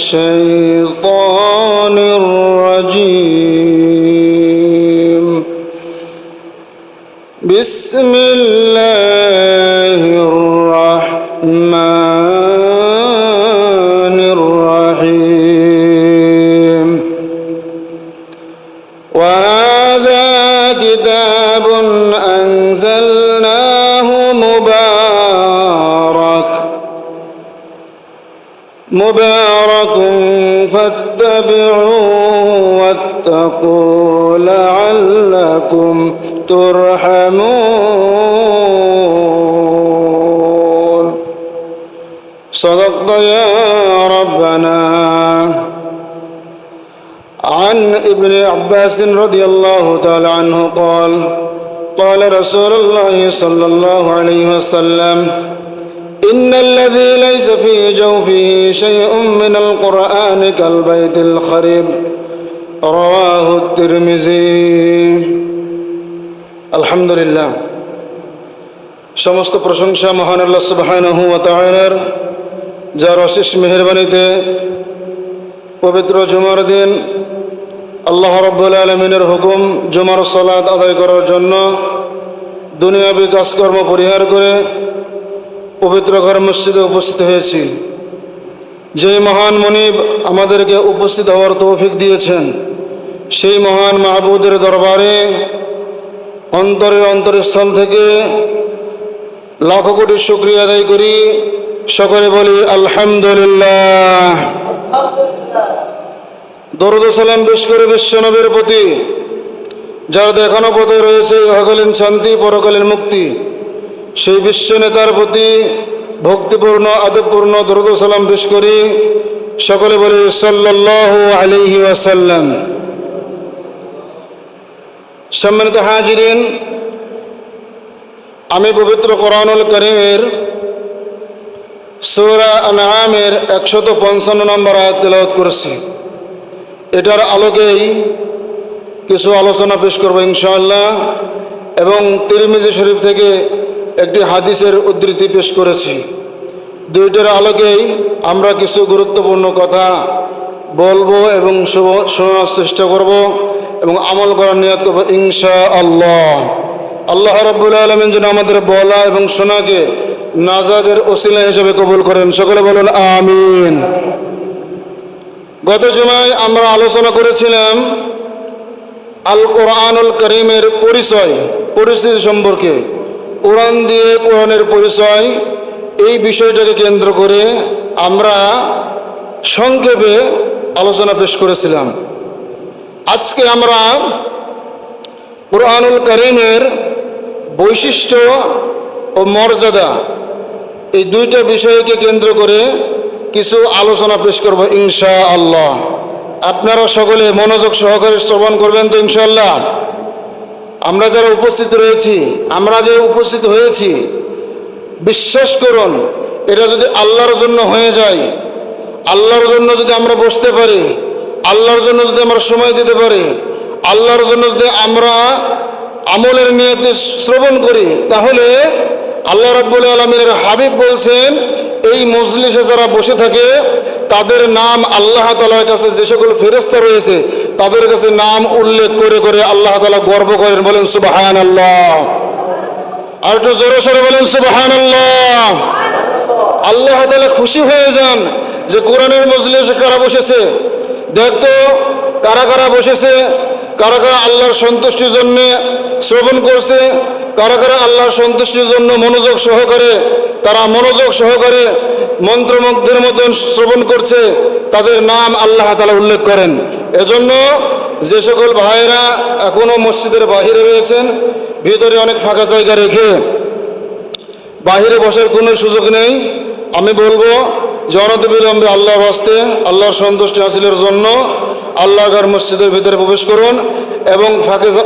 الشيطان الرجيم بسم الله الرحمن الرحيم وهذا كتاب أنزلناه مبارك فاتبعوه واتقوا لعلكم ترحمون صدقت يا ربنا. عن ابن عباس رضي الله تعالى عنه قال قال رسول الله صلى الله عليه وسلم إن الذي ليس في جوفه شيء من القرآن كالبيت الخرب رواه الترمذي. আলহামদুলিল্লাহ, সমস্ত প্রশংসা মহান আল্লাহ সুবহানাহু ওয়া তাআলার, যার অশেষ মেহেরবানিতে পবিত্র জুমার দিন আল্লাহ রাব্বুল আলামিনের হুকুম জুমার সালাত আদায় করার জন্য দুনিয়াবি কাজকর্ম পরিহার করে পবিত্র ঘর মসজিদে উপস্থিত হয়েছি। যে মহান মনিব আমাদেরকে উপস্থিত হওয়ার তৌফিক দিয়েছেন, সেই মহান মাহবুদের দরবারে অন্তরের অন্তরস্থল থেকে লাখো কোটি শুকরিয়া আদায় করি। সকলে বলি আলহামদুলিল্লাহ। দরুদ ও সালাম পেশ করে বিশ্বনবীর প্রতি, যার দেখানো পথে রয়েছে ইহকালীন শান্তি পরকালীন মুক্তি, সেই বিশ্ব নেতার প্রতি ভক্তিপূর্ণ আদবপূর্ণ দরুদ ও সালাম পেশ করি। সকলে বলি সাল্লাল্লাহু আলাইহি ওয়াসাল্লাম। সম্মানিত হাজিরিন, আমি পবিত্র কোরআনুল কারীমের সূরা আনআমের 155 নম্বর আয়াত তেলাওয়াত করেছি। এটার আলোকেই কিছু আলোচনা পেশ করব ইনশাআল্লাহ, এবং তিরমিজি শরীফ থেকে একটি হাদিসের উদ্ধৃতি পেশ করেছি। দুইটার আলোকেই আমরা কিছু গুরুত্বপূর্ণ কথা বলবো এবং শোনার চেষ্টা করব এবং আমল করার নিয়ত করব ইনশাআল্লাহ। আল্লাহ রাব্বুল আলামিন যেন আমাদের বলা এবং শোনাকে নাজাতের ওসিলা হিসেবে কবুল করেন। সকলে বলুন আমিন। গত জুমায় আমরা আলোচনা করেছিলাম আল কোরআনুল কারীমের পরিস্থিতি সম্পর্কে। কোরআন দিয়ে কোরআনের পরিচয়, এই বিষয়টাকে কেন্দ্র করে আমরা সংক্ষেপে আলোচনা পেশ করেছিলাম। আজকে আমরা কোরআনুল কারীমের বৈশিষ্ট্য ও মর্যাদা, এই দুইটা বিষয়কে কেন্দ্র করে কিছু আলোচনা পেশ করব ইনশাআল্লাহ। আপনারা সকলে মনোযোগ সহকারে শ্রবণ করবেন তো ইনশাআল্লাহ। আমরা যারা উপস্থিত রয়েছি, আমরা যে উপস্থিত হয়েছি, বিশ্বাস করুন, এটা যদি আল্লাহর জন্য হয়ে যায়, আল্লাহর জন্য যদি আমরা বসতে পারি, আল্লাহর জন্য যদি আমরা সময় দিতে পারি, আল্লাহর জন্য যদি আমরা আমলের নিয়তে শ্রবণ করি, তাহলে আল্লাহ রাব্বুল আলামিনের হাবিব বলছেন এই মজলিসে যারা বসে থাকে তাদের নাম আল্লাহ তাআলার কাছে, যে সকল ফেরেশতা রয়েছে তাদের কাছে নাম উল্লেখ করে করে আল্লাহ তাআলা গর্ব করেন। বলেন সুবহানাল্লাহ। আর একটু জোরে সোরে বলেন সুবহানাল্লাহ। আল্লাহ তাআলা খুশি হয়ে যান যে কোরআনের মজলিসে কারা বসেছে, দেখতো কারা কারা বসেছে, কারা কারা আল্লাহর সন্তুষ্টির জন্য শ্রবণ করছে, কারা কারা আল্লাহর সন্তুষ্টির জন্য মনোযোগ সহকারে মন্ত্রমুগ্ধের মতন শ্রবণ করছে, তাদের নাম আল্লাহ তাআলা উল্লেখ করেন। এজন্য যে সকল ভাইয়েরা এখনো মসজিদের বাহিরে রয়েছেন, ভিতরে অনেক ফাঁকা জায়গা রেখে বাহিরে বসার কোনো সুযোগ নেই, আমি বলবো যে অনতিবিলম্বে আল্লাহর হস্তে আল্লাহর সন্তুষ্টি হাসিলের জন্য আল্লাহর মসজিদের ভিতরে প্রবেশ করুন এবং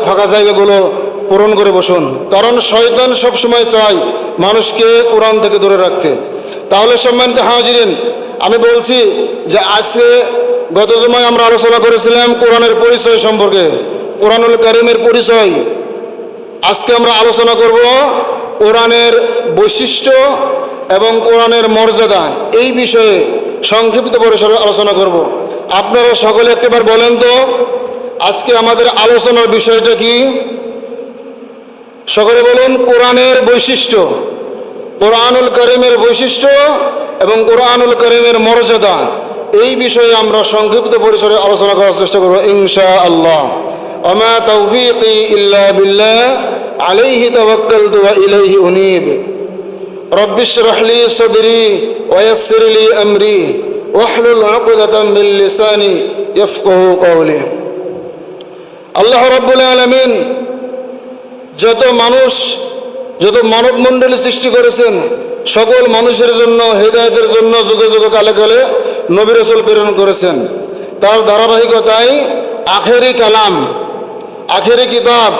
ফাঁকা জায়গাগুলো পূরণ করে বসুন। কারণ শয়তান সবসময় চায় মানুষকে কোরআন থেকে দূরে রাখতে। তাহলে সম্মানিত হাজিরিন, আমি বলছি যে আজকে গত জুমায় আমরা আলোচনা করেছিলাম কোরআনের পরিচয় সম্পর্কে, কোরআনুল কারীমের পরিচয়। আজকে আমরা আলোচনা করব কোরআনের বৈশিষ্ট্য এবং কোরআনের মর্যাদা, এই বিষয়ে সংক্ষিপ্ত পরিসরে আলোচনা করব। আপনারা সকলে একবার বলেন তো আজকে আমাদের আলোচনার বিষয়টা কি? সকলে বলুন কোরআনের বৈশিষ্ট্য, কোরআনুল কারীমের বৈশিষ্ট্য এবং কোরআনুল কারীমের মর্যাদা, এই বিষয়ে আমরা সংক্ষিপ্ত পরিসরে আলোচনা করার চেষ্টা করব ইনশাআল্লাহ। ওমা তাওফীকি ইল্লা বিল্লাহ আলাইহি তাওয়াক্কালতু ওয়া ইলাইহি উনীব। রব্বি ইশরাহ লি সাদরি ওয়া ইয়াসসির লি আমরি ওয়াহলুল উকদাতাম মিন লিসানি ইয়াফকাহু কওলি। আল্লাহ রাব্বুল আলামিন যত মানব মণ্ডলী সৃষ্টি করেছেন সকল মানুষের জন্য হেদায়েতের জন্য যুগে যুগে কালে কালে নবী রাসূল প্রেরণ করেছেন। তার ধারাবাহিকতায় আখেরি কালাম, আখেরি কিতাব,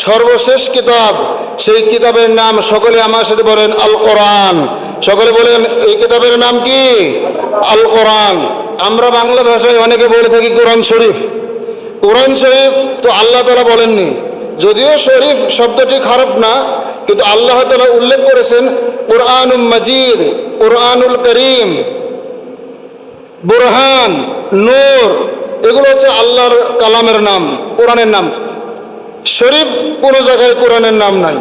সর্বশেষ কিতাব, সেই কিতাবের নাম সকলে আমার সাথে বলেন আল কোরআন। সকলে বলেন এই কিতাবের নাম কি? আল কোরআন। আমরা বাংলা ভাষায় অনেকে বলে থাকি কোরআন শরীফ। কোরআন শরীফ তো আল্লাহ তাআলা বলেননি, যদিও শরীফ শব্দটি খারাপ না, কিন্তু আল্লাহ তাআলা উল্লেখ করেছেন কোরআনুল মাজিদ, কোরআনুল করিম, বুরহান, নূর, এগুলো হচ্ছে আল্লাহর কালামের নাম, কোরআনের নাম। শরীফ কোনো জায়গায় কোরআনের নাম নাই।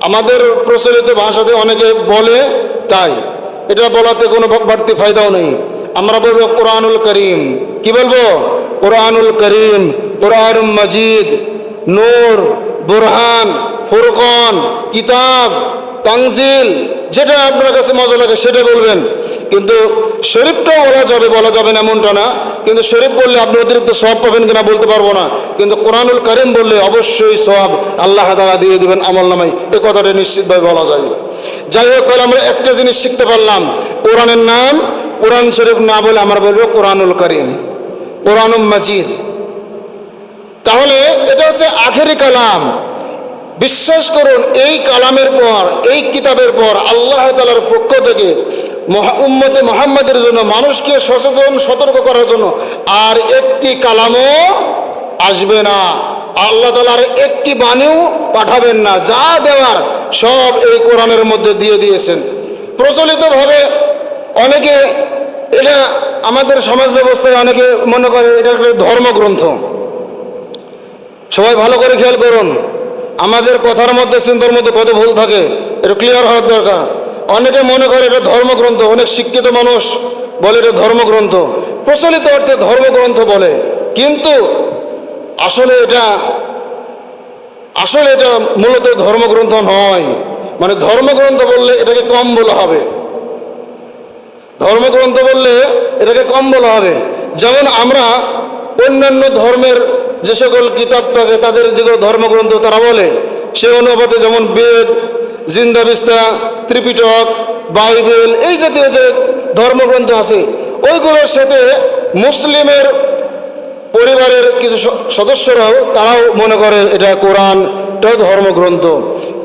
আমাদের প্রচলিত ভাষাতে অনেকে বলে, তাই এটা বলাতে কোনো বাড়তি ফায়দাও নেই। আমরা বলবো কোরআনুল করিম। কি বলবো? কোরআনুল করিম, কোরআনুল মাজিদ, নূর, বুরহান, ফুরকান, কিতাব, তানজিল, যেটা আপনার কাছে মজা লাগে সেটা বলবেন। কিন্তু শরীফটাও বলা যাবে না এমনটা না, কিন্তু শরীফ বললে আপনি অতিরিক্ত সওয়াব পাবেন কিনা বলতে পারবো না, কিন্তু কোরআনুল কারীম বললে অবশ্যই সওয়াব আল্লাহ তাআলা দিয়ে দিবেন আমলনামায়, এই কথাটা নিশ্চিতভাবে বলা যায়। যাই হোক, তাহলে আমরা একটা জিনিস শিখতে পারলাম, কোরআনের নাম কোরআন শরীফ না বলে আমরা বলবো কোরআনুল কারীম, কোরআনুল মাজিদ। তাহলে এটা হচ্ছে আখেরি কালাম। বিশ্বাস করুন, এই কালামের পর, এই কিতাবের পর আল্লাহ তাআলার পক্ষ থেকে উম্মতে মুহাম্মাদের জন্য, মানুষকে সচেতন সতর্ক করার জন্য আর একটি কালামও আসবে না। আল্লাহ তাআলা আর একটি বাণীও পাঠাবেন না। যা দেওয়ার সব এই কোরআনের মধ্যে দিয়ে দিয়েছেন। প্রচলিতভাবে অনেকে এটা, আমাদের সমাজ ব্যবস্থায় অনেকে মনে করে এটা একটা ধর্মগ্রন্থ। সবাই ভালো করে খেয়াল করুন, আমাদের কথার মধ্যে, চিন্তার মধ্যে কত ভুল থাকে, এটা ক্লিয়ার হওয়ার দরকার। অনেকে মনে করে এটা ধর্মগ্রন্থ, অনেক শিক্ষিত মানুষ বলে এটা ধর্মগ্রন্থ, প্রচলিত অর্থে ধর্মগ্রন্থ বলে, কিন্তু আসলে এটা মূলত ধর্মগ্রন্থ নয়। মানে ধর্মগ্রন্থ বললে এটাকে কম বলা হবে, ধর্মগ্রন্থ বললে এটাকে কম বলা হবে। যেমন আমরা অন্যান্য ধর্মের যে সকল কিতাব থাকে তাদের যেগুলো ধর্মগ্রন্থ তারা বলে, সে অনুপাতে যেমন বেদ, জিন্দাবিস্তা, ত্রিপিটক, বাইবেল, এই জাতীয় যে ধর্মগ্রন্থ আছে, ওইগুলোর সাথে মুসলিমের পরিবারের কিছু সদস্যরাও তারাও মনে করে এটা কোরআনটাও ধর্মগ্রন্থ।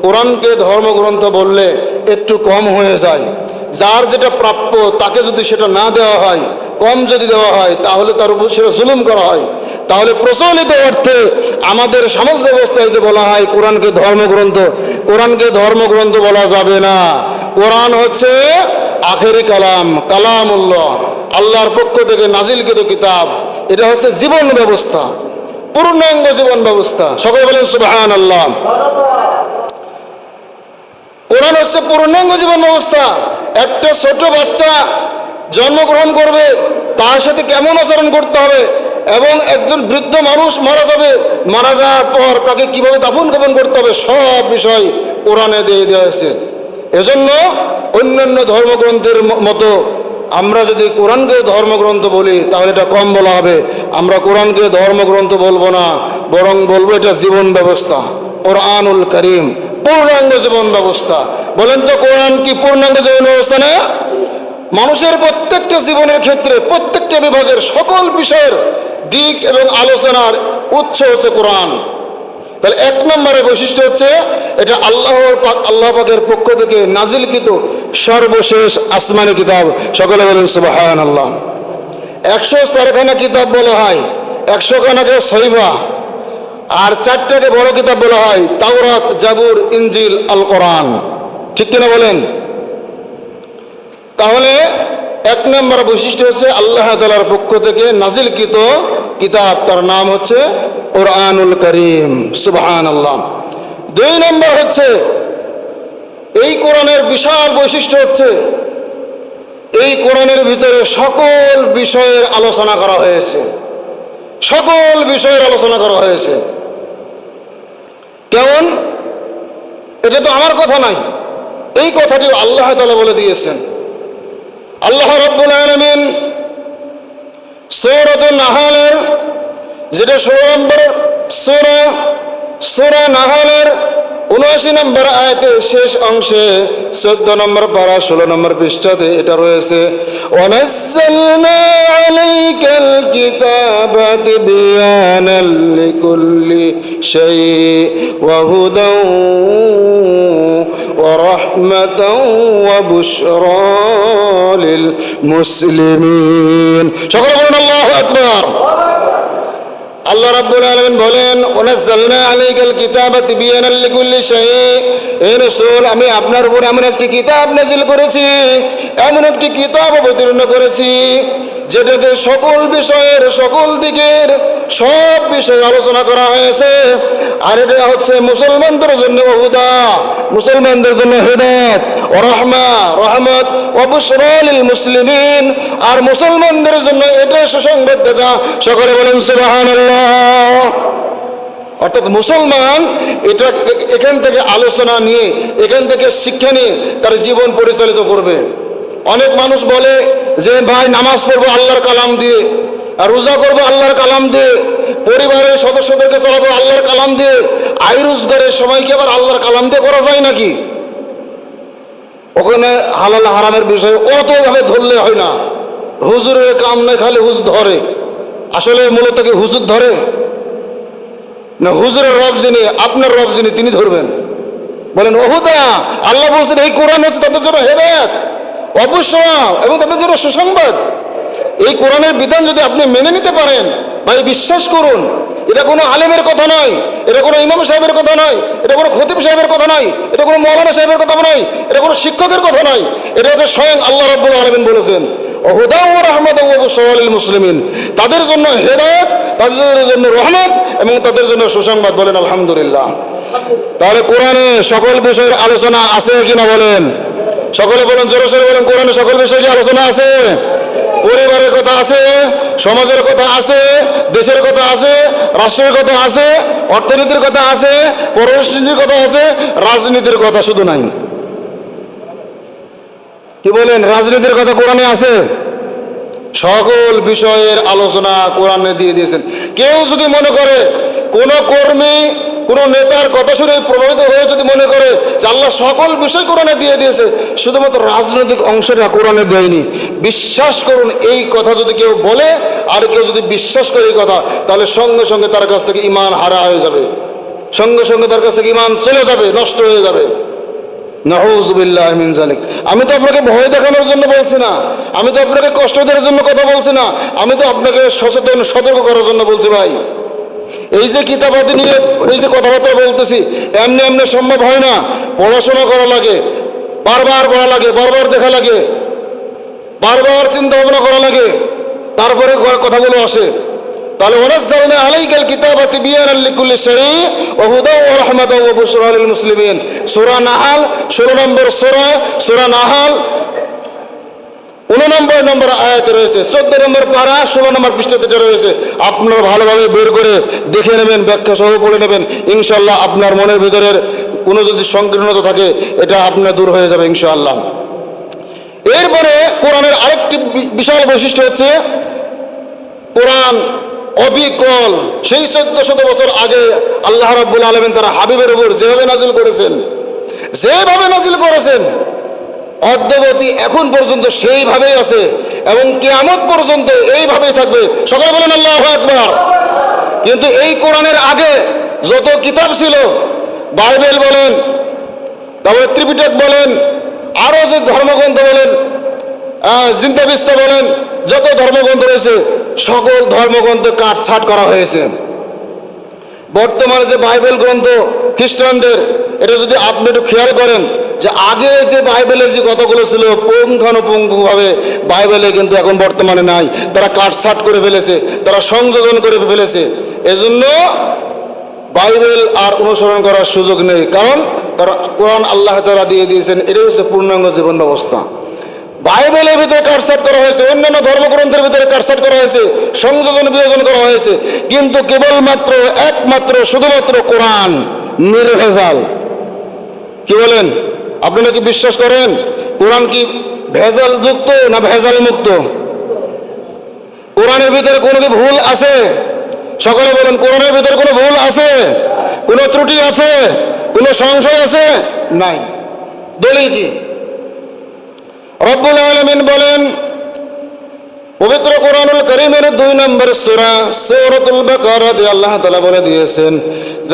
কোরআনকে ধর্মগ্রন্থ বললে একটু কম হয়ে যায়। যার যেটা প্রাপ্য তাকে যদি সেটা না দেওয়া হয়, কম যদি দেওয়া হয়, তাহলে তার উপর সেটা জুলুম করা হয়। তাহলে প্রচলিত অর্থে আমাদের সমাজ ব্যবস্থায় যে বলা হয় কোরআনকে ধর্মগ্রন্থ, কোরআনকে ধর্মগ্রন্থ বলা যাবে না। কোরআন হচ্ছে আখেরি কালাম, কালামুল্লাহ, আল্লাহর পক্ষ থেকে নাজিলকৃত কিতাব। এটা হচ্ছে জীবন ব্যবস্থা, পূর্ণাঙ্গ জীবন ব্যবস্থা। সকলে বলেন সুবহানাল্লাহ। কোরআন হচ্ছে পূর্ণাঙ্গ জীবন ব্যবস্থা। একটা ছোট বাচ্চা জন্মগ্রহণ করবে, তার সাথে কেমন আচরণ করতে হবে, এবং একজন বৃদ্ধ মানুষ মারা যাবে, মারা যাওয়ার পর তাকে কিভাবে দাফন কাফন করতে হবে, সব বিষয় কোরআনে দিয়ে দেওয়া হয়েছে। এজন্য অন্যান্য ধর্মগ্রন্থের মতো আমরা যদি কোরআনকে ধর্মগ্রন্থ বলি তাহলে এটা কম বলা হবে। আমরা কোরআনকে ধর্মগ্রন্থ বলবো না, বরং বলবো এটা জীবন ব্যবস্থা, কোরআনুল কারীম, পূর্ণাঙ্গ জীবন ব্যবস্থা। বলেন তো কোরআন কি পূর্ণাঙ্গ জীবন ব্যবস্থা না? মানুষের প্রত্যেকটা জীবনের ক্ষেত্রে, প্রত্যেকটা বিভাগের সকল বিষয়ের দিক এবং আলোচনার উৎস হচ্ছে কোরআন। তাহলে এক নম্বরের বৈশিষ্ট্য হচ্ছে এটা আল্লাহ পাকের পক্ষ থেকে নাজিলকৃত সর্বশেষ আসমানি কিতাব। সকলে বলেন সুবহানাল্লাহ। 104 খানা কিতাব বলা হয়, 100 খানাকে সহিফা, আর 4টাকে বড় কিতাব বলা হয় তাওরাত, জাবুর, ইনজিল, আল কোরআন। ঠিক কিনা বলেন? তাহলে এক নম্বর বৈশিষ্ট্য হচ্ছে আল্লাহ তাআলার পক্ষ থেকে নাজিলকৃত কিতাব, তার নাম হচ্ছে কোরআনুল করিম। সুবহানাল্লাহ। দুই নম্বর হচ্ছে এই কোরআনের বিশাল বৈশিষ্ট্য হচ্ছে এই কোরআনের ভিতরে সকল বিষয়ের আলোচনা করা হয়েছে, সকল বিষয়ের আলোচনা করা হয়েছে। কেমন? এটা তো আমার কথা নাই, এই কথাটি আল্লাহ তাআলা বলে দিয়েছেন। আল্লাহ রাব্বুল আলামিন সূরাতুন নাহলের, যেটা 16 নম্বর সূরা নাহলের 79 নম্বর আয়াতের শেষ অংশে 14 নম্বর পারা 16 নম্বর পৃষ্ঠাতে এটা রয়েছে, ওয়ানাজ্জালনা আলাইকাল কিতাবা তিবয়ানাল লিকুল্লি শাই ওয়া হুদাও ওয়া রাহমাতাও ওয়া বুশরা লিল মুসলিমিন। সকলে বলুন আল্লাহু আকবার। আল্লাহ রাব্বুল আলামিন বলেন, ওয়ানাজ্জালনা আলাইকাল কিতাবা তিবয়ানাল লিকুল্লি শাই, হে রাসূল আমি আপনার উপর এমন একটি কিতাব নাযিল করেছি, এমন একটি কিতাব অবতীর্ণ করেছি যেটাতে সকল বিষয়ের, সকল দিকের সব বিষয় আলোচনা করা হয়েছে। আর এটা হচ্ছে মুসলমানদের জন্য হুদা, মুসলমানদের জন্য হিদায়াত, ও রাহমা, রহমত, ওয়া বুশরা লিল মুসলিমিন, আর মুসলমানদের জন্য এটা সুসংবাদদাতা। সকলে বলেন সুবহানাল্লাহ। অর্থাৎ মুসলমান এটা এখান থেকে আলোচনা নিয়ে, এখান থেকে শিক্ষা নিয়ে তার জীবন পরিচালিত করবে। অনেক মানুষ বলে যে ভাই নামাজ পড়বো আল্লাহর কালাম দিয়ে, আর রোজা করবো আল্লাহর কালাম দিয়ে, পরিবারের সদস্যদেরকে চালাবো আল্লাহর কালাম দিয়ে, আয় রোজগারের সময় কি আবার আল্লাহর কালাম দিয়ে করা যায় নাকি? ওখানে হালাল হারামের বিষয় অতভাবে ধরলে হয় না। হুজুরের কাম নেই, খালি হুজুর ধরে। আসলে মূলত কি হুজুর ধরে না? হুজুরের রব যিনি, আপনার রব যিনি, তিনি ধরবেন। বলেন ওহুদা, আল্লাহ বলছেন এই কোরআন হচ্ছে তাদের জন্য হেদায়েত, অবশ্যই, এবং তাদের জন্য সুসংবাদ। এই কোরআনের বিধান যদি আপনি মেনে নিতে পারেন, ভাই বিশ্বাস করুন, এটা কোনো আলেমের কথা নয়, এটা কোনো ইমাম সাহেবের কথা নয়, এটা কোনো খতিব সাহেবের কথা নয়, এটা কোনো মৌলানা সাহেবের কথা নয়, এটা কোনো শিক্ষকের কথা নয়, এটা হচ্ছে স্বয়ং আল্লাহ রাব্বুল আলামিন বলেছেন, হুদা ওয়া রাহমাতাও ওয়া বুশরা লিল মুসলিমিন, তাদের জন্য হেদায়েত, তাদের জন্য রহমত, এবং তাদের জন্য সুসংবাদ। বলেন আলহামদুলিল্লাহ। তাহলে কোরআনে সকল বিষয়ের আলোচনা আছে কিনা বলেন? সকলে বলেন, জোরে সোরে বলেন, কোরআনে সকল বিষয়ে কি আলোচনা আছে? পরিবারের কথা আছে, সমাজের কথা আছে, দেশের কথা আছে, রাষ্ট্রের কথা আছে, অর্থনীতির কথা আছে, পররাষ্ট্রনীতির কথা আছে, রাজনীতির কথা শুধু নাই। কি বলেন? রাজনীতির কথা কোরআনে আছে। সকল বিষয়ের আলোচনা কোরআনে দিয়ে দিয়েছেন। কেউ যদি মনে করে, কোন কর্মী, কোন নেতার কথা শুনে প্রভাবিত হয়ে যদি মনে করে যে আল্লাহ সকল বিষয় কোরআনে দিয়ে দিয়েছে, শুধুমাত্র রাজনৈতিক অংশটা কোরআনে দেয়নি, বিশ্বাস করুন এই কথা যদি কেউ বলে আর কেউ যদি বিশ্বাস করে এই কথা, তাহলে সঙ্গে সঙ্গে তার কাছ থেকে ঈমান হারা হয়ে যাবে, সঙ্গে সঙ্গে তার কাছ থেকে ঈমান চলে যাবে, নষ্ট হয়ে যাবে। নাউযুবিল্লাহি মিন যালিক। আমি তো আপনাকে ভয় দেখানোর জন্য বলছি না, আমি তো আপনাকে কষ্ট দেওয়ার জন্য কথা বলছি না, আমি তো আপনাকে সচেতন, সতর্ক করার জন্য বলছি। ভাই, এই যে কিতাবাদি নিয়ে এই যে কথাবার্তা বলতেছি, এমনি এমনি সম্ভব হয় না। পড়াশোনা করা লাগে, বারবার পড়া লাগে, বারবার দেখা লাগে, বারবার চিন্তা ভাবনা করা লাগে, তারপরে কথাগুলো আসে। তাহলে ওয়ানাজ্জালনা আলাইকাল কিতাবা তিবয়ানাল লিকুল্লি শাই ওয়া হুদাও ওয়া রাহমাতাও ওয়া বুশরা লিল মুসলিমিন। সূরা নাহল 16 নম্বর সূরা নাহল 89 নম্বর আয়াতে রয়েছে, 14 নম্বর পারা 16 নম্বর পৃষ্ঠাতে রয়েছে। আপনারা ভালোভাবে বের করে দেখে নেবেন, ব্যাখ্যা সহ পড়ে নেবেন, ইনশাআল্লাহ আপনার মনের ভিতরের কোনো যদি সংকীর্ণতা থাকে এটা আপনার দূর হয়ে যাবে ইনশাআল্লাহ। এরপরে কোরআনের আরেকটি বিশাল বৈশিষ্ট্য হচ্ছে কোরআন অবিকল। সেই 1400 বছর আগে আল্লাহ রাব্বুল আলামিন তার হাবিবের উপর যেভাবে নাজিল করেছেন, অদ্যাবধি এখন পর্যন্ত সেইভাবেই আছে এবং কিয়ামত পর্যন্ত এইভাবেই থাকবে। সকলে বলেন আল্লাহু আকবার। কিন্তু এই কোরআনের আগে যত কিতাব ছিল, বাইবেল বলেন, তারপরে ত্রিপিটক বলেন, আরও যে ধর্মগ্রন্থ বলেন, জিন্দাবিস্তা বলেন, যত ধর্মগ্রন্থ রয়েছে সকল ধর্মগ্রন্থে কাটছাঁট করা হয়েছে। বর্তমানে যে বাইবেল গ্রন্থ খ্রিস্টানদের, এটা যদি আপনি একটু খেয়াল করেন যে আগে যে বাইবেলে যে কথাগুলো ছিল পুঙ্খানুপুঙ্খভাবে বাইবেলে কিন্তু এখন বর্তমানে নাই। তারা কাটছাট করে ফেলেছে, তারা সংযোজন করে ফেলেছে। এজন্য বাইবেল আর অনুসরণ করার সুযোগ নেই, কারণ কোরআন আল্লাহ তাআলা দিয়ে দিয়েছেন, এটাই হচ্ছে পূর্ণাঙ্গ জীবন ব্যবস্থা। বাইবেলের ভিতরে কাটছাট করা হয়েছে, অন্যান্য ধর্মগ্রন্থের ভিতরে কাটছাট করা হয়েছে, সংযোজন বিয়োজন করা হয়েছে, কিন্তু কেবলমাত্র একমাত্র শুধুমাত্র কোরআন নির্ভেজাল। কি বলেন? আপনারা কি বিশ্বাস করেন কোরআন কি ভেজাল যুক্ত না ভেজাল মুক্ত? কোরআনের ভিতরে কোনো কি ভুল আছে? সকলে বলেন, কোরআনের ভিতরে কোনো ভুল আছে? কোনো ত্রুটি আছে? কোনো সংশয় আছে? নাই। দলিল কি? রব্বুল আলামিন বলেন পবিত্র কোরআনুল কারীমের 2 নম্বর সূরা সূরাতুল বাকারাতে আল্লাহ তাআলা বলে দিয়েছেন,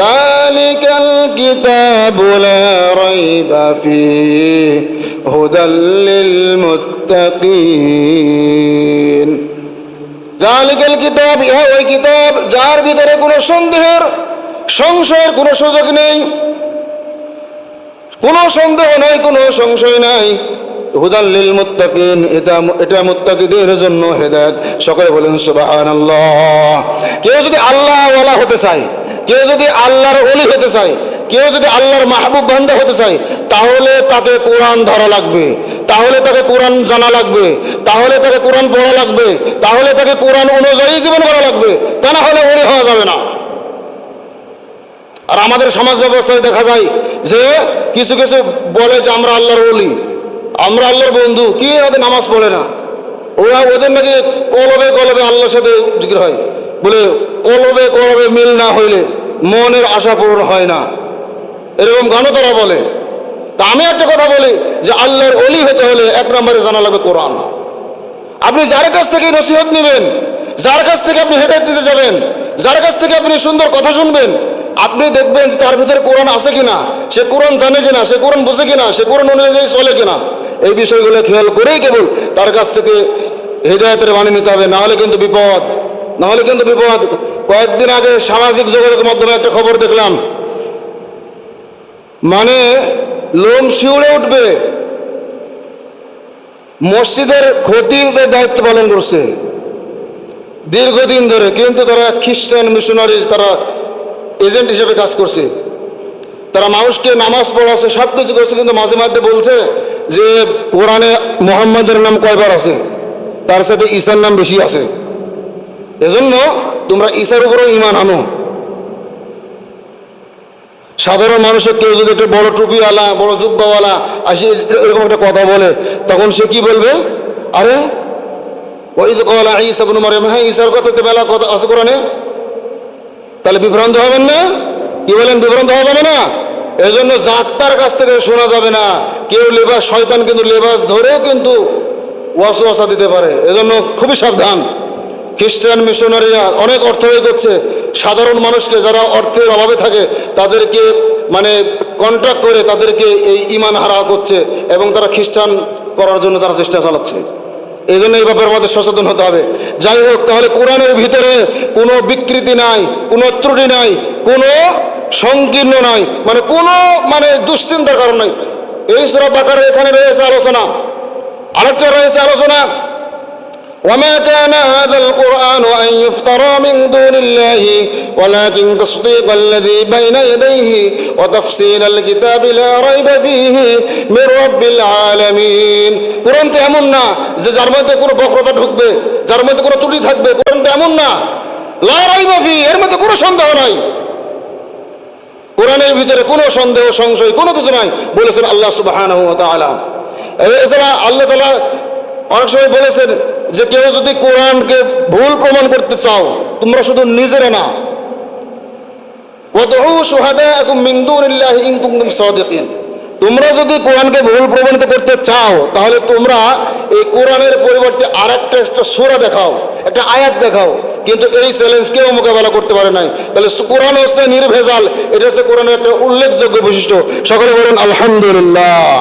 যালিকাল কিতাবু লা রাইবা ফীহি হুদাল লিল মুত্তাকিন। যালিকাল কিতাব, ইহা ওই কিতাব যার ভিতরে কোনো সন্দেহের সংশয়ের কোনো সুযোগ নেই, কোনো সন্দেহ নাই, কোনো সংশয় নাই। হুদাল লিল মুত্তাকিন, এটা মুত্তাকিদের জন্য হেদায়েত। সকলে বলেন সুবহানাল্লাহ। কেউ যদি আল্লাহ ওয়ালা হতে চায়, কেউ যদি আল্লাহর ওলি হতে চায়, কেউ যদি আল্লাহর মাহবুব বান্দা হতে চায়, তাহলে তাকে কোরআন ধরা লাগবে, তাহলে তাকে কোরআন জানা লাগবে, তাহলে তাকে কোরআন পড়া লাগবে, তাহলে তাকে কোরআন অনুযায়ী জীবন করা লাগবে, তা না হলে ওলি হওয়া যাবে না। আর আমাদের সমাজ ব্যবস্থায় দেখা যায় যে কিছু কিছু বলে যে আমরা আল্লাহর ওলি, আমরা আল্লাহর বন্ধু, কি ওদের নামাজ পড়ে না। ওদের নাকি কলবে কলবে আল্লাহর সাথে জিকির হয়, বলে কলবে কলবে মিল না হইলে মনের আশা পূরণ হয় না, এরকম গানও তারা বলে। তা আমি একটা কথা বলি যে আল্লাহর ওলি হতে হলে 1 নম্বরে জানা লাগবে কোরআন। আপনি যার কাছ থেকে নসিহত নেবেন, যার কাছ থেকে আপনি হেদায়েত দিতে যাবেন, যার কাছ থেকে আপনি সুন্দর কথা শুনবেন, আপনি দেখবেন যে তার ভিতরে কোরআন আছে কিনা, সে কোরআন জানে কিনা, সে কোরআন বুঝে কিনা, সে কোরআন অনুযায়ী চলে কিনা। এই বিষয়গুলো খেয়াল করেই কেবল তার কাছ থেকে হেদায়েতের বাণী নিতে হবে, নাহলে কিন্তু বিপদ, নাহলে কিন্তু বিপদ। কয়েকদিন আগে সামাজিক যোগাযোগের মাধ্যমে একটা খবর দেখলাম, মানে লোম শিউরে উঠবে, মসজিদের খতিবের দায়িত্ব পালন করছে দীর্ঘদিন ধরে, কিন্তু তারা খ্রিস্টান মিশনারির তারা এজেন্ট হিসেবে কাজ করছে। তারা মানুষকে নামাজ পড়াচ্ছে, সব কিছু করছে, কিন্তু মাঝে মাঝে বলছে যে কোরআনে মুহাম্মাদের নাম কয়বার আছে, তার সাথে ঈসার নাম বেশি আছে, এজন্য তোমরা ঈসার উপরেও ঈমান আনো। সাধারণ মানুষের কেউ যদি একটা বড় টুপিওয়ালা, বড় জুব্বাওয়ালা আসে এরকম একটা কথা বলে, তখন সে কি বলবে? আরে ওয়াইদ ক্বালা ঈসা ইবনে মারইয়াম, হ্যাঁ ঈসার কথা তো মেলা কথা আছে কোরআনে, তাহলে বিভ্রান্ত হবেন না? কি বলেন, বিভ্রান্ত হওয়া যাবে না? এজন্য জাত্তার কাছ থেকে শোনা যাবে না। কেউ লেবাস, শয়তান কিন্তু লেবাস ধরেও কিন্তু ওয়াসওয়াসা দিতে পারে, এজন্য খুবই সাবধান। খ্রিস্টান মিশনারিরা অনেক অর্থ ব্যয় করছে, সাধারণ মানুষকে যারা অর্থের অভাবে থাকে তাদেরকে মানে কন্ট্রাক্ট করে তাদেরকে এই ঈমান হারা করছে, এবং তারা খ্রিস্টান করার জন্য তারা চেষ্টা চালাচ্ছে। এই জন্য এই ব্যাপারে আমাদের সচেতন হতে হবে। যাই হোক, তাহলে কোরআনের ভিতরে কোনো বিকৃতি নাই, কোনো ত্রুটি নাই, কোনো সংকীর্ণ নাই, মানে কোনো দুশ্চিন্তার কারণ নাই। এই সূরা বাকারার এখানে রয়েছে আলোচনা, আরেকটা রয়েছে আলোচনা, وما كان هذا القرآن أن يفترى من دون الله ولكن تصديق الذي بين يديه وتفصيل الكتاب لا ريب فيه من رب العالمين। কোরআন তো এমন না যে যার মধ্যে কোনো বক্রতা ঢুকবে, যার মধ্যে কোনো ত্রুটি থাকবে, কোরআন তো এমন না। লা রাইবা ফি, এর মধ্যে কোনো সন্দেহ নাই, কোরআনের ভিতরে কোনো সন্দেহ সংশয় কোনো কিছু নাই বলেছেন আল্লাহ সুবহানাহু ওয়া তাআলা। এছাড়া আল্লাহ তাআলা অনেক সময় বলেছেন যে কেউ যদি কোরআনকে ভুল প্রমাণ করতে চাও, তোমরা শুধু নিজেরা না, ওয়াদউ শুহাদাআকুম মিন দুনিল্লাহি ইন কুনতুম সাদিকিন, তোমরা যদি কোরআনকে ভুল প্রমাণিত করতে চাও তাহলে তোমরা এই কোরআনের পরিবর্তে আরেকটা সূরা দেখাও, একটা আয়াত দেখাও। কিন্তু এই চ্যালেঞ্জ কেউ মোকাবেলা করতে পারে নাই। তাহলে কোরআন হচ্ছে নির্ভেজাল, এটা হচ্ছে কোরআনের একটা উল্লেখযোগ্য বৈশিষ্ট্য। সকলে বলেন আলহামদুলিল্লাহ।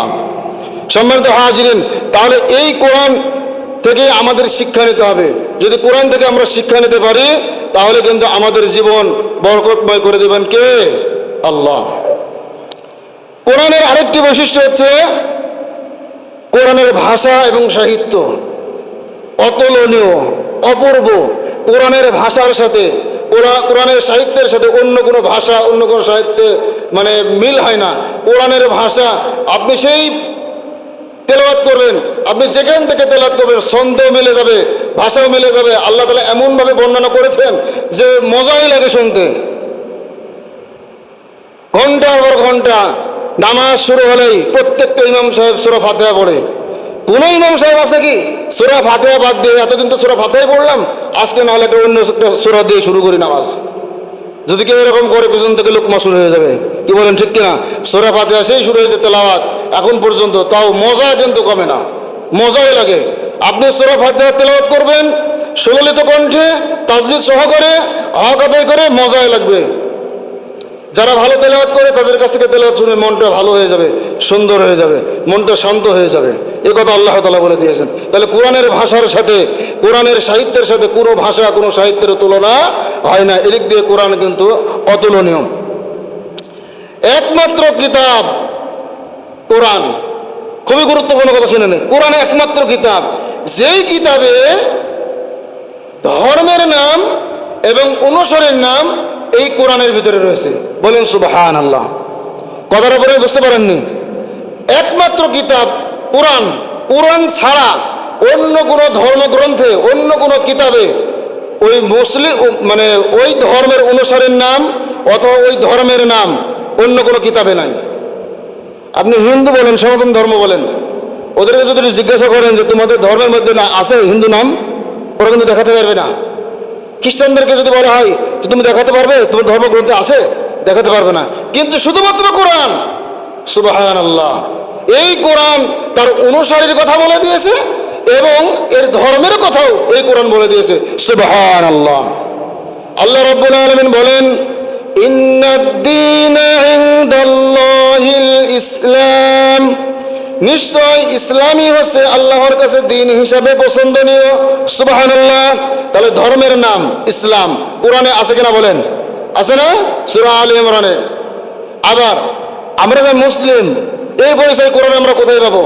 সম্মানিত হাজিরিন, তাহলে এই কোরআন থেকে আমাদের শিক্ষা নিতে হবে। যদি কোরআন থেকে আমরা শিক্ষা নিতে পারি তাহলে কিন্তু আমাদের জীবন বরকতময় করে দেবেন কে? আল্লাহ। কোরআনের আরেকটি বৈশিষ্ট্য হচ্ছে কোরআনের ভাষা এবং সাহিত্য অতুলনীয়, অপূর্ব। কোরআনের ভাষার সাথে কোরআনের সাহিত্যের সাথে অন্য কোনো ভাষা, অন্য কোনো সাহিত্যে মানে মিল হয় না। কোরআনের ভাষা আপনি সেই তেলাওয়াত করবেন, আপনি যেখান থেকে তেলাওয়াত করবেন ছন্দ মিলে যাবে, ভাষাও মিলে যাবে। আল্লাহ তাআলা এমনভাবে বর্ণনা করেছেন যে মজাই লাগে শুনতে। ঘন্টার পর ঘন্টা নামাজ শুরু হলেই প্রত্যেকটা ইমাম সাহেব সূরা ফাতিহা পড়ে। কোনো ইমাম সাহেব আছে কি সূরা ফাতিহা বাদ দিয়ে এতদিন তো সূরা ফাতিহাই পড়লাম, আজকে নাহলে একটা অন্য একটা সূরা দিয়ে শুরু করি নামাজ? যদি কেউ এরকম করে পেছন থেকে লোকমা শুরু হয়ে যাবে। কি বলেন, ঠিক কিনা? সূরা ফাতিহা সেই শুরু হয়েছে তেলাওয়াত এখন পর্যন্ত, তাও মজা কিন্তু কমে না, মজাই লাগে। আপনি সূরা ফাতিহা তেলাওয়াত করবেন সুললিত কণ্ঠে, তাজবিদ সহকারে, হক আদায় করে, মজাই লাগবে। যারা ভালো তেলাওয়াত করে তাদের কাছ থেকে তেলাওয়াত শুনে মনটা ভালো হয়ে যাবে, সুন্দর হয়ে যাবে, মনটা শান্ত হয়ে যাবে। এই কথা আল্লাহ তাআলা বলে দিয়েছেন। তাহলে কোরআনের ভাষার সাথে, কোরআনের সাহিত্যের সাথে কোনো ভাষা, কোনো সাহিত্যের তুলনা হয় না। এদিক দিয়ে কোরআন কিন্তু অতুলনীয়। একমাত্র কিতাব কোরআন, খুবই গুরুত্বপূর্ণ কথা শুনে নেন। কোরআন একমাত্র কিতাব যেই কিতাবে ধর্মের নাম এবং অনুসারের নাম এই কোরআনের ভিতরে রয়েছে। বলেন সুবহানাল্লাহ। কথাটা বলে বুঝতে পারেননি? একমাত্র কিতাব কোরআন। কোরআন ছাড়া অন্য কোনো ধর্মগ্রন্থে, অন্য কোনো কিতাবে ওই মুসলিম মানে ওই ধর্মের অনুসারের নাম অথবা ওই ধর্মের নাম অন্য কোনো কিতাবে নাই। আপনি হিন্দু বলেন, সনাতন ধর্ম বলেন, ওদেরকে যদি জিজ্ঞাসা করেন যে তোমাদের ধর্মের মধ্যে না আছে হিন্দু নাম, ওরা কিন্তু দেখাতে পারবে না। খ্রিস্টানদেরকে যদি বলা হয় যে তুমি দেখাতে পারবে তোমার ধর্মগ্রন্থে আছে, দেখাতে পারবে না। কিন্তু শুধুমাত্র কোরআন, সুবহানাল্লাহ, এই কোরআন তার অনুসারীর কথা বলে দিয়েছে এবং এর ধর্মের কথাও এই কোরআন বলে দিয়েছে। সুবহানাল্লাহ। আল্লাহ রাব্বুল আলামিন বলেন, ইন্নাদ-দীনা ইনদাল্লাহিল ইসলাম, নিশ্চয় ইসলামই হচ্ছে আল্লাহর কাছে দিন হিসাবে পছন্দনীয়। সুবহানাল্লাহ। তাহলে ধর্মের নাম ইসলাম কোরআনে আছে কিনা বলেন? আছে না? সূরা আলে ইমরানে। আবার আমরা যে মুসলিম এই পরিচয় কোরআনে আমরা কোথায় পাবো?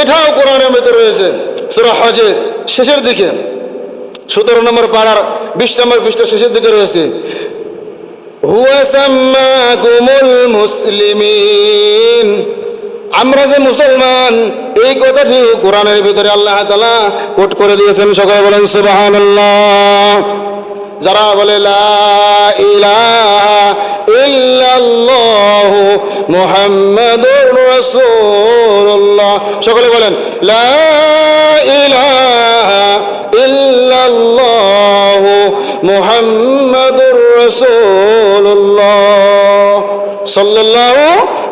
এটাও কোরআনের মধ্যে রয়েছে সূরা হজের শেষের দিকে 17 নম্বর পারার 20 নম্বর পৃষ্ঠা শেষের দিকে রয়েছে, হুয়া সাম্মাকুমুল মুসলিমিন, আমরা যে মুসলমান এই কথাটি কোরআনের ভিতরে আল্লাহ তাআলা কোট করে দিয়েছেন। সকলে বলেন সুবহানাল্লাহ। যারা বলে লা ইলাহা ইল্লাল্লাহু মুহাম্মাদুর রাসূলুল্লাহ, সকলে বলেন লা ইলাহা ইল্লাল্লাহু মুহাম্মাদুর রাসূলুল্লাহ সাল্লাল্লাহু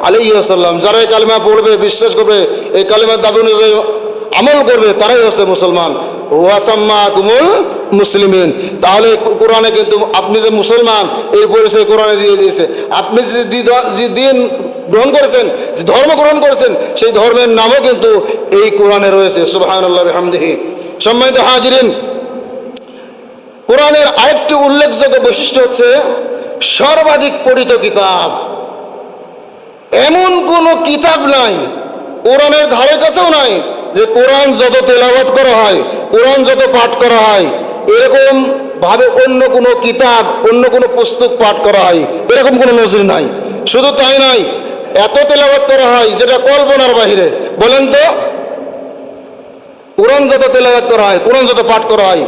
আলাইহি ওয়াসাল্লাম। যারা এই কালিমা পড়বে, বিশ্বাস করবে, এই কালিমার দাবি অনুযায়ী আমল করবে, তারাই হচ্ছে মুসলমান। ওয়াসাম্মাকুমুল মুসলিমিন। তাহলে কোরআনে কিন্তু আপনি যে মুসলমান এই পরিচয় কোরআনে দিয়ে দিয়েছে। আপনি যে দিন গ্রহণ করেছেন, যে ধর্ম গ্রহণ করেছেন, সেই ধর্মের নামও কিন্তু এই কোরআনে রয়েছে। সুবহানাল্লাহি ওয়া বিহামদিহি। সম্মানিত হাজিরিন, কোরআনের আরেকটি উল্লেখযোগ্য বৈশিষ্ট্য হচ্ছে সর্বাধিক পঠিত কিতাব। এমন কোনো কিতাব নাই, কোরআনের ধারে কাছেও নাই, যে কোরআন যত তেলাওয়াত করা হয়, কোরআন যত পাঠ করা হয়, এরকম ভাবে অন্য কোনো কিতাব, অন্য কোনো পুস্তক পাঠ করা হয়, এরকম কোনো নজির নাই। শুধু তাই নয়, এত তেলাওয়াত করা হয় যেটা কল্পনার বাহিরে। বলেন তো, কোরআন যত তেলাওয়াত করা হয়, কোরআন যত পাঠ করা হয়,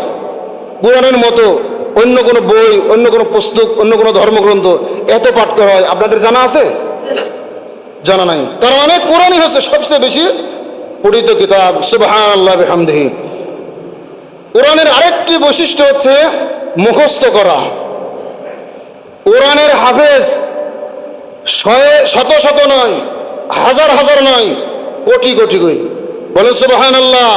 কোরআনের মতো অন্য কোনো বই, অন্য কোনো পুস্তক, অন্য কোনো ধর্মগ্রন্থ এত পাঠ করা হয় আপনাদের জানা আছে? জানা নাই। তার মানে কোরআনই হচ্ছে সবচেয়ে বেশি পঠিত কিতাব। সুবহানাল্লাহি ওয়া বিহামদিহি। কোরআনের আরেকটি বৈশিষ্ট্য হচ্ছে মুখস্থ করা। কোরআনের হাফেজ শত শত নয়, হাজার হাজার নয়, কোটি কোটি কই। বলেন সুবহানাল্লাহ।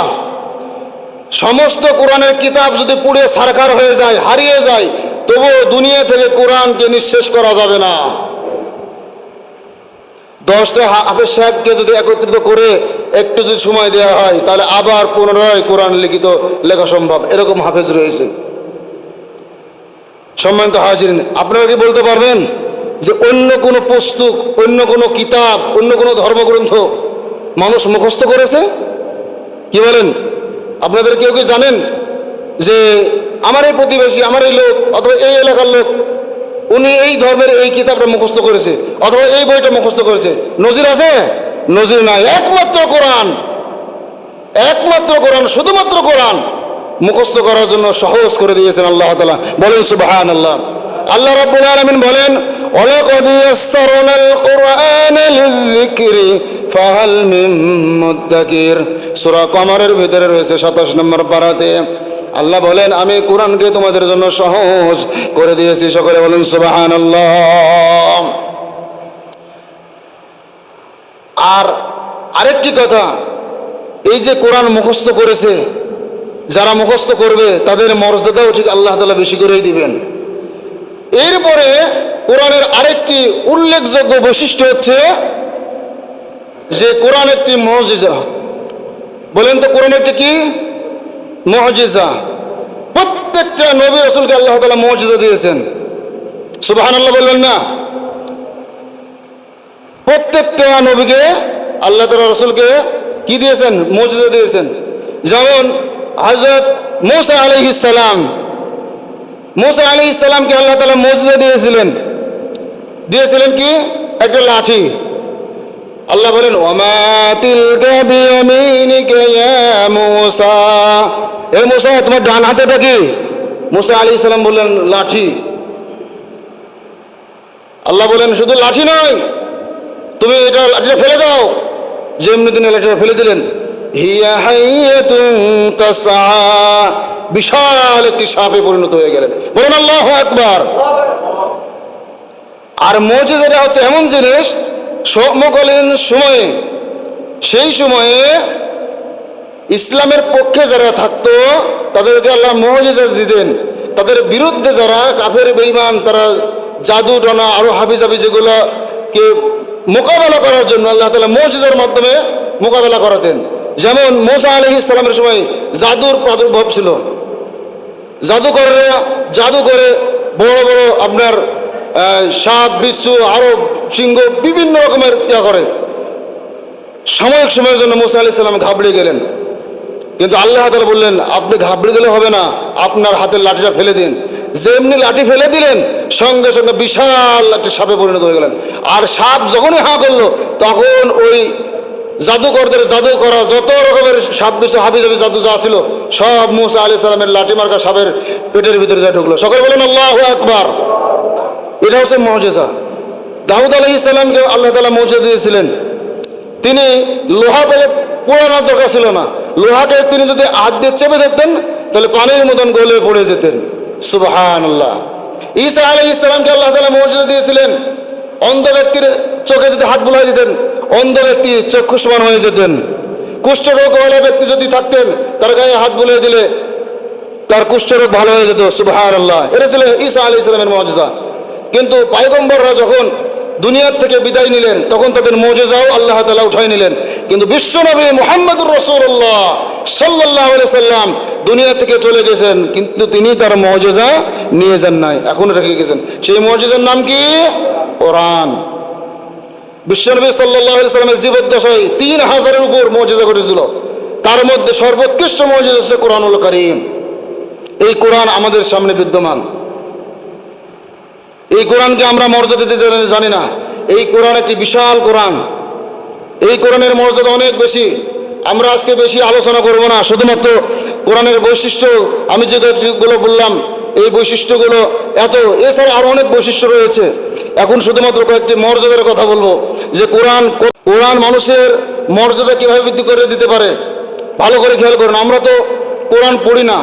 সমস্ত কোরআনের কিতাব যদি পুড়ে ছারখার হয়ে যায়, হারিয়ে যায়, তবুও দুনিয়া থেকে কোরআনকে নিঃশেষ করা যাবে না। 10টা হাফেজ সাহেবকে যদি একত্রিত করে একটু যদি সময় দেওয়া হয়, তাহলে আবার পুনরায় কোরআন লিখিত লেখা সম্ভব। এরকম হাফেজ রয়েছে। সম্মানিত হাজিরিন, আপনারা কি বলতে পারবেন যে অন্য কোনো পুস্তক, অন্য কোনো কিতাব, অন্য কোনো ধর্মগ্রন্থ মানুষ মুখস্থ করেছে? কি বলেন? আপনাদের কেউ কি জানেন যে আমার এই প্রতিবেশী, আমার এই লোক অথবা এই এলাকার লোক উনি এই ধর্মের এই কিতাবটা মুখস্থ করেছে অথবা এই বইটা মুখস্থ করেছে? নজির আছে? নজির নাই। একমাত্র কোরআন, একমাত্র কোরআন, শুধুমাত্র কোরআন মুখস্থ করার জন্য সহজ করে দিয়েছেন আল্লাহ তাআলা। বলেন সুবহানাল্লাহ। আল্লাহ রাব্বুল আলামিন বলেন ওয়ালাকাদ ইয়াসসারনাল কুরআনা লিযিকরি ফাহাল মিন মুদ্দাকির। সূরা কমরের ভিতরে রয়েছে 27 নম্বর পারাতে আল্লাহ বলেন আমি কোরআনকে তোমাদের জন্য সহজ করে দিয়েছি। সকলে বলেন সুবহানাল্লাহ। আর আরেকটি কথা, এই যে কোরআন মুখস্থ করেছে, যারা মুখস্থ করবে তাদের মর্যাদাও ঠিক আল্লাহ তাআলা বেশি করেই দিবেন। এরপরে কোরআনের আরেকটি উল্লেখযোগ্য বৈশিষ্ট্য হচ্ছে যে কোরআন একটি মুজিজা। বলেন তো কোরআন একটি কি? মুজিজা। প্রত্যেকটা নবী রাসূলকে আল্লাহ তাআলা মুজিজা দিয়েছেন। সুবহানাল্লাহ বলবেন না? প্রত্যেকটা নবীকে আল্লাহ তাআলা রাসূলকে কি দিয়েছেন? মুজিজা দিয়েছেন। যেমন হযরত মূসা আলাইহিস সালাম, মূসা আলাইহিস সালামকে আল্লাহ তাআলা মুজিজা দিয়েছিলেন কি? একটা লাঠি। আল্লাহ বলেন ওয়ামা তিলকা বিয়ামিনিকা ইয়া মূসা। এ মূসা তোমার ডান হাতেটা কি? মূসা আলাইহিস সালাম বললেন লাঠি। আল্লাহ বলেন শুধু লাঠি নয়, তুমি এটা লাঠিটা ফেলে দাও। যেমনি তিনি লাঠিটা ফেলে দিলেন, হিয়া হাইয়াতুন তাসআ, বিশাল একটি সাপে পরিণত হয়ে গেলেন। বলেন আল্লাহু আকবার। আর মুজিজাটা হচ্ছে এমন জিনিস, সমকালীন সময়ে, সেই সময়ে ইসলামের পক্ষে যারা থাকতো তাদেরকে আল্লাহ মুজিজা দিতেন। তাদের বিরুদ্ধে যারা কাফের বেঈমান, তারা জাদু টনা আরো হাবিজাবি যেগুলোকে মোকাবেলা করার জন্য আল্লাহ তাআলা মুজিজার মাধ্যমে মোকাবেলা করাতেন। যেমন মূসা আলাইহিস সালামের সময় জাদুর প্রাদুর্ভাব ছিল। জাদুকররা জাদু করে বড় বড় আপনার সাপ, বিচ্ছু, আরো সিংহ বিভিন্ন রকমের ইয়া করে। সাময়িক সময়ের জন্য মূসা আলাইহিস সালাম ঘাবড়ে গেলেন, কিন্তু আল্লাহ তাআলা বললেন আপনি ঘাবড়ে গেলে হবে না, আপনার হাতের লাঠিটা ফেলে দিন। যেমনি লাঠি ফেলে দিলেন সঙ্গে সঙ্গে বিশাল একটা সাপে পরিণত হয়ে গেলেন। আর সাপ যখনই হাঁ করলো তখন ওই জাদুকরদের জাদু করা যত রকমের সাপ বিচ্ছু হাবিজাবি জাদু যা ছিল সব মূসা আলাইহিস সালামের লাঠি মার্কা সাপের পেটের ভিতরে যা ঢুকলো। সকলে বলেন আল্লাহু আকবার। এটা হচ্ছে মুজিজা। দাউদ আলাইহিস সালামকে আল্লাহ তাআলা মুজিজা দিয়েছিলেন। তিনি লোহা পেলে পোড়ানোর দরকার ছিল না, লোহাকে তিনি যদি হাত দিয়ে চেপে ধরতেন তাহলে পানির মতন গলে পড়ে যেতেন। সুবহানাল্লাহ। ঈসা আলাইহিস সালামকে আল্লাহ তাআলা মুজিজা দিয়েছিলেন। অন্ধ ব্যক্তির চোখে যদি হাত বুলাই দিতেন অন্ধ ব্যক্তি চক্ষুষ্মান হয়ে যেতেন। কুষ্ঠরোগওয়ালা ব্যক্তি যদি থাকতেন তার গায়ে হাত বুলিয়ে দিলে তার কুষ্ঠরোগ ভালো হয়ে যেত। সুবহানাল্লাহ। এটা ছিল ঈসা আলাইহিস সালামের মুজিজা। কিন্তু পয়গম্বররা যখন দুনিয়ার থেকে বিদায় নিলেন তখন তাদের মুজিজাও আল্লাহ তাআলা উঠাই নিলেন। কিন্তু বিশ্বনবী মুহাম্মদুর রাসূলুল্লাহ সাল্লাল্লাহু আলাইহি সাল্লাম দুনিয়া থেকে চলে গেছেন, কিন্তু তিনি তার মুজিজা নিয়ে যান নাই, এখনো রেখে গেছেন। সেই মুজিজার নাম কি? কোরআন। বিশ্বনবী সাল্লাল্লাহু আলাইহি সাল্লামের জীবদ্দশায় 3000-এর উপর মুজিজা ঘটেছিল। তার মধ্যে সর্বোৎকৃষ্ট মুজিজা হচ্ছে কোরআনুল কারীম। এই কোরআন আমাদের সামনে বিদ্যমান। এই কোরআনকে আমরা মর্যাদা দিতে জানি না। এই কোরআন একটি বিশাল কোরআন। এই কোরআনের মর্যাদা অনেক বেশি। আমরা আজকে বেশি আলোচনা করব না, শুধুমাত্র কোরআনের বৈশিষ্ট্য আমি যেগুলো বললাম এই বৈশিষ্ট্যগুলো এত, এছাড়া আরও অনেক বৈশিষ্ট্য রয়েছে। এখন শুধুমাত্র কয়েকটি মর্যাদার কথা বলবো যে কোরআন মানুষের মর্যাদা কীভাবে বৃদ্ধি করে দিতে পারে। ভালো করে খেয়াল করুন। আমরা তো কোরআন পড়ি না,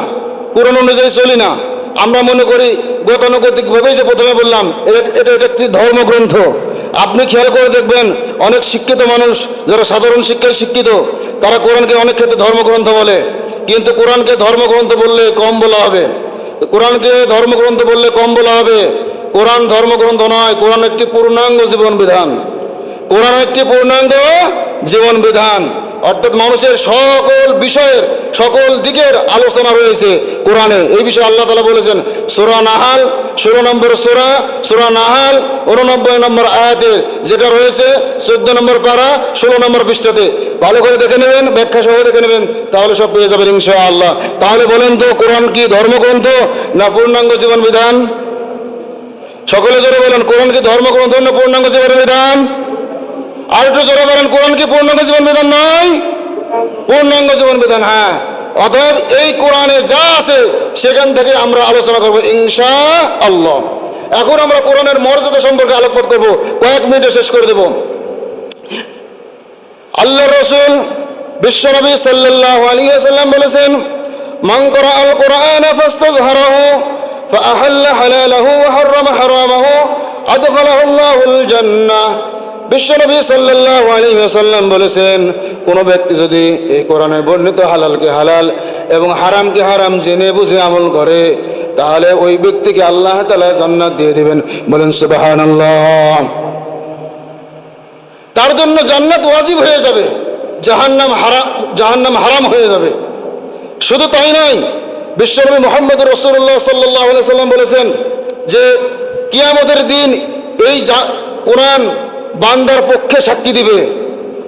কোরআন অনুযায়ী চলি না। আমরা মনে করি গতানুগতিকভাবেই যে প্রথমে বললাম এটা একটি ধর্মগ্রন্থ। আপনি খেয়াল করে দেখবেন অনেক শিক্ষিত মানুষ যারা সাধারণ শিক্ষায় শিক্ষিত তারা কোরআনকে অনেক ক্ষেত্রে ধর্মগ্রন্থ বলে, কিন্তু কোরআনকে ধর্মগ্রন্থ বললে কম বলা হবে। কোরআনকে ধর্মগ্রন্থ বললে কম বলা হবে। কোরআন ধর্মগ্রন্থ নয়, কোরআন একটি পূর্ণাঙ্গ জীবন বিধান। কোরআন একটি পূর্ণাঙ্গ জীবন বিধান। অর্থাৎ মানুষের সকল বিষয়ের সকল দিকের আলোচনা রয়েছে কোরআনে। এই বিষয়ে আল্লাহ তাআলা বলেছেন সূরা নাহাল 16 নম্বর সূরা নাহাল 89 নম্বর আয়াতে, যেটা রয়েছে 14 নম্বর পারা 16 নম্বর পৃষ্ঠাতে। ভালো করে দেখে নেবেন, ব্যাখ্যা সহ দেখে নেবেন, তাহলে সব পেয়ে যাবেন ইনশাআল্লাহ। তাহলে বলেন তো, কোরআন কি ধর্মগ্রন্থ না পূর্ণাঙ্গ জীবন বিধান? সকলে জোরে বলেন, কোরআন কি ধর্মগ্রন্থ না পূর্ণাঙ্গ জীবন বিধান? আর একটু জোরে বলেন, কোরআন কি পূর্ণাঙ্গ জীবন বিধান নয়? পূর্ণাঙ্গ জীবন বিধান, হ্যাঁ। অতএব এই কোরআনে যা আছে সেখান থেকে আমরা আলোচনা করবো ইনশাআল্লাহ। এখন আমরা কোরআনের মর্যাদা সম্পর্কে আলোকপাত করব, কয়েক মিনিটে শেষ করে দেব। আল্লাহ রাসূল বিশ্বনবী সাল্লাল্লাহু আলাইহি ওয়াসাল্লাম বলেছেন, মান ক্বারাআল কুরআনা ফাস্তাযহারাহু ফাআহাল্লা হালালাহু ওয়া হাররামা হারামাহু আদখালাহুল্লাহুল জান্নাহ। বিশ্বনবী সাল্লাল্লাহু আলাইহি ওয়াসাল্লাম বলেছেন, কোন ব্যক্তি যদি এই কোরআনের বর্ণিত হালালকে হালাল এবং হারামকে হারাম জেনে বুঝে আমল করে, তাহলে ওই ব্যক্তিকে আল্লাহ তাআলা জান্নাত দিয়ে দিবেন। বলেন সুবহানাল্লাহ। তার জন্য জান্নাত ওয়াজিব হয়ে যাবে, জাহান্নাম হারাম হয়ে যাবে। শুধু তাই নয়, বিশ্বনবী মুহাম্মদ রাসূলুল্লাহ সাল্লাল্লাহু আলাইহি ওয়াসাল্লাম বলেছেন যে কিয়ামতের দিন এই কোরআন বান্দার পক্ষে সাক্ষী দিবে।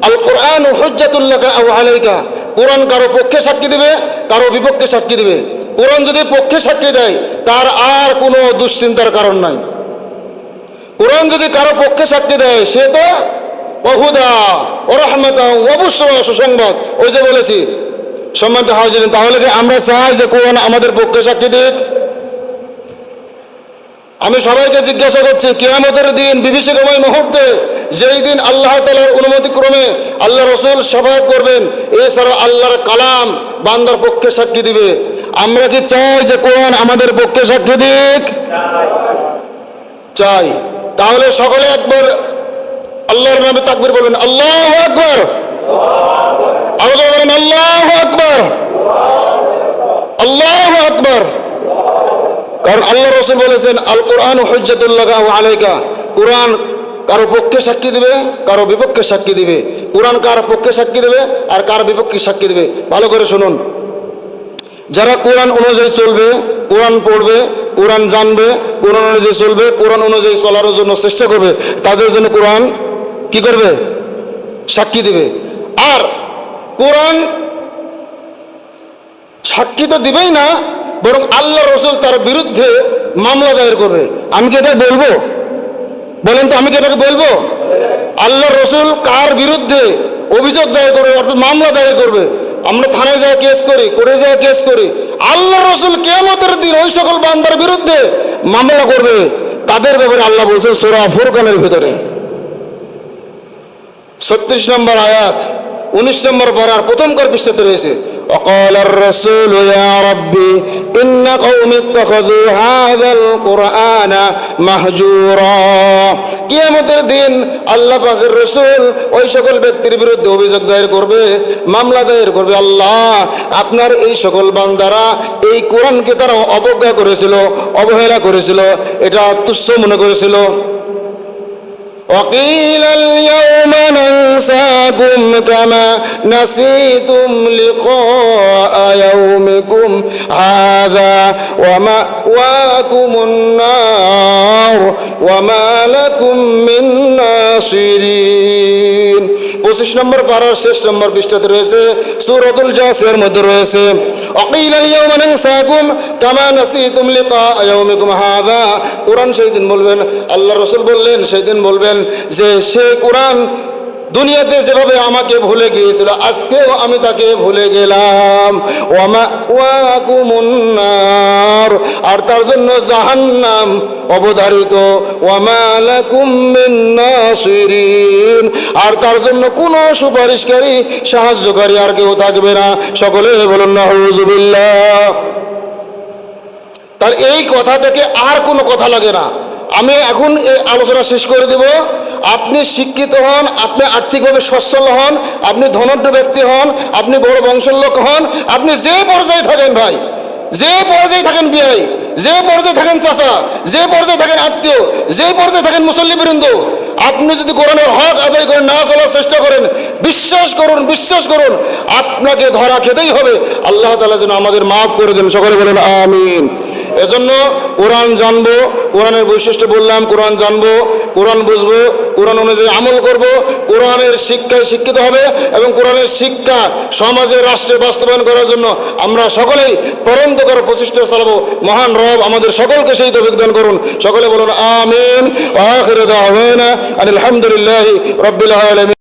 আল কোরআন হুজ্জাতুল লাকা আও আলাইকা, কোরআন কারো পক্ষে সাক্ষী দিবে, কারো বিপক্ষে সাক্ষী দিবে। কোরআন যদি পক্ষে সাক্ষী দেয়, তার আর কোনো দুশ্চিন্তার কারণ নাই। কোরআন যদি কারো পক্ষে সাক্ষী দেয়, সে তো ওহুদা ও রাহমাতা ওয়া বুশরা, সুসংবাদ। ওই যে বলেছি সম্মানিত হাজিরিন, তাহলে কি আমরা চাই যে কোরআন আমাদের পক্ষে সাক্ষী দিক? আমি সবাইকে জিজ্ঞাসা করছি, কিয়ামতের দিন বিভীষিকাময় মুহূর্তে, যেই দিন আল্লাহ তাআলার অনুমতি ক্রমে আল্লাহ রাসূল শাফায়াত করবেন, এছাড়া আল্লাহর কালাম বান্দার পক্ষে সাক্ষী দিবে, আমরা কি চাই যে কোরআন আমাদের পক্ষে সাক্ষী দিক? চাই। তাহলে সকলে একবার আল্লাহর নামে তাকবীর বলবেন, আল্লাহু আকবার। আরো বলেন, আল্লাহু আকবার, আল্লাহু আকবার। কারণ আল্লাহ রাসূল বলেছেন, আল কোরআন হুজ্জাতুল লাকা ওয়া আলাইকা, কোরআন কারো পক্ষে সাক্ষী দিবে, কারো বিপক্ষে সাক্ষী দিবে। কোরআন কার পক্ষে সাক্ষী দেবে আর কার বিপক্ষে সাক্ষী দেবে, ভালো করে শুনুন। যারা কোরআন অনুযায়ী চলবে, কোরআন পড়বে, কোরআন জানবে, কোরআন অনুযায়ী চলবে, কোরআন অনুযায়ী চলার জন্য চেষ্টা করবে, তাদের জন্য কোরআন কি করবে? সাক্ষী দেবে। আর কোরআন সাক্ষী তো দিবেই না, বরং আল্লাহ রাসূল তার বিরুদ্ধে মামলা দায়ের করবে। আমি কি এটা বলবো? বলেন তো, আমি কি এটাকে বলবো? আল্লাহ রাসূল কার বিরুদ্ধে অভিযোগ দায়ের করবে, অর্থাৎ মামলা দায়ের করবে? আমরা থানায় যায় কেস করি, কোর্টে যায় কেস করি। আল্লাহ রাসূল কিয়ামতের দিন ওই সকল বান্দার বিরুদ্ধে মামলা করবে, তাদের ব্যাপারে আল্লাহ বলছেন সূরা ফুরকানের ভিতরে 36 নম্বর আয়াত 19 নম্বর পারার প্রথম পৃষ্ঠাতে রয়েছে, وقال الرسول يا ربي إن قومي اتخذوا هذا القرآن مهجورا। কিয়ামতের দিন আল্লাহ পাকের রাসূল ওই সকল ব্যক্তির বিরুদ্ধে অভিযোগ দায়ের করবে, মামলা দায়ের করবে, আল্লাহ আপনার এই সকল বান্দারা এই কোরআনকে তারা অবজ্ঞা করেছিল, অবহেলা করেছিল, এটা তুচ্ছ মনে করেছিল। وقيل اليوم ننساكم كما نسيتم لقاء يومكم هذا ومأواكم النار وما لكم من ناصرين। 25 নম্বর পারার 6 নম্বর পৃষ্ঠাতে রয়েছে, সূরাতুল জাসিয়ার মধ্যে রয়েছে, وقيل اليوم ننساكم كما نسيتم لقاء يومكم هذا। কোরআন সেই দিন বলবেন, আল্লাহ রাসূল বললেন সেই দিন বলবেন যে সে কোরআন দুনিয়াতে যেভাবে আমাকে ভুলে গিয়েছিল, আজকেও আমি তাকে ভুলে গেলাম। ওয়ামাওয়াকুমুন নার, আর তার জন্য জাহান্নাম অবধারিত। ওয়ামা লাকুম মিন নাসিরিন, আর তার জন্য কোনো সুপারিশকারী, সাহায্যকারী আর কেউ থাকবে না। সকলে বলুন নাউযুবিল্লাহ। তার এই কথা থেকে আর কোনো কথা লাগে না। আমি এখন এই আলোচনা শেষ করে দেব। আপনি শিক্ষিত হন, আপনি আর্থিকভাবে সচ্ছল হন, আপনি ধনাঢ্য ব্যক্তি হন, আপনি বড় বংশের লোক হন, আপনি যে পর্যায়ে থাকেন ভাই, যে পর্যায়ে থাকেন বিয়াই, যে পর্যায়ে থাকেন চাচা, যে পর্যায়ে থাকেন আত্মীয়, যে পর্যায়ে থাকেন মুসল্লিবৃন্দ, আপনি যদি কোরআনের হক আদায় করে না চলার চেষ্টা করেন, বিশ্বাস করুন আপনাকে ধরা খেতেই হবে। আল্লাহ তাআলা যেন আমাদের মাফ করে দেন, সকলে বলেন আমিন। এজন্য কোরআন জানবো, কোরআনের বৈশিষ্ট্য বললাম, কোরআন জানবো, কোরআন বুঝবো, কোরআন অনুযায়ী আমল করব, কোরআনের শিক্ষায় শিক্ষিত হবে এবং কোরআনের শিক্ষা সমাজে রাষ্ট্রে বাস্তবায়ন করার জন্য আমরা সকলেই পরন্তকর প্রচেষ্টা চালাবো। মহান রব আমাদের সকলকে সেই তৌফিক দান করুন, সকলে বলুন আমিন। ওয়া আখিরু দাওয়ানা আনিল হামদুলিল্লাহি রাব্বিল আলামিন।